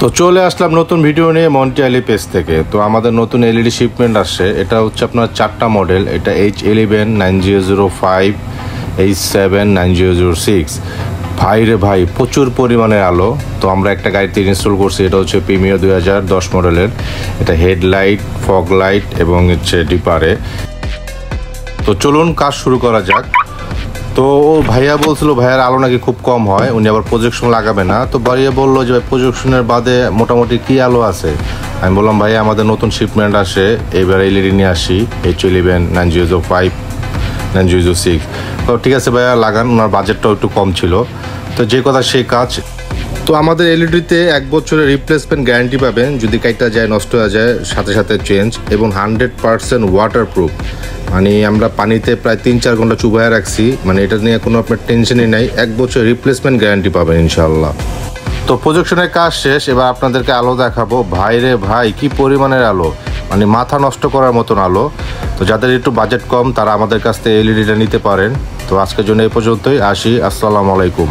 তো চলে আসলাম নতুন ভিডিও নিয়ে মন্টি আলী পেজ থেকে। তো আমাদের নতুন এলইডি শিপমেন্ট আসছে। এটা হচ্ছে আপনার 4টা মডেল। এটা H11 9005, H7 9006। ভাই রে ভাই, প্রচুর পরিমাণে আলো। তো আমরা একটা গাড়িতে ইনস্টল করছি। এটা হচ্ছে প্রিমিয়ার 2010 মডেলের। এটা হেডলাইট, ফগ লাইট এবং হচ্ছে ডিপারে। তো চলুন কাজ শুরু করা যাক। তো ভাইয়া বলছিল ভাইয়ার আলো নাকি খুব কম হয়, উনি আবার প্রজেকশন লাগাবে না। তো ভাইয়া বললো যে ভাই প্রজেকশনের বাদে মোটামুটি কী আলো আছে। আমি বললাম ভাইয়া আমাদের নতুন শিপমেন্ট আসে, এবার এলইডি নিয়ে আসি H11 9005 9006। তো ঠিক আছে ভাইয়া লাগান, ওনার বাজেটটাও একটু কম ছিল। তো যে কথা সেই কাজ। তো আমাদের এলইডিতে 1 বছরের রিপ্লেসমেন্ট গ্যারান্টি পাবেন, যদি কাইটা যায় নষ্ট হয়ে যায় সাথে সাথে চেঞ্জ, এবং 100% ওয়াটারপ্রুফ। মানে আমরা পানিতে প্রায় 3-4 ঘন্টা চুবাইয়া রাখছি, মানে এটা নিয়ে কোনো আপনার টেনশনই নাই। 1 বছর রিপ্লেসমেন্ট গ্যারান্টি পাবেন ইনশাল্লাহ। তো প্রজেকশনের কাজ শেষ, এবার আপনাদেরকে আলো দেখাবো। ভাই রে ভাই, কি পরিমাণের আলো, মানে মাথা নষ্ট করার মতন আলো। তো যাদের একটু বাজেট কম তারা আমাদের কাছ থেকে এলইডিটা নিতে পারেন। তো আজকের জন্য এই পর্যন্তই, আসি। আসসালামু আলাইকুম।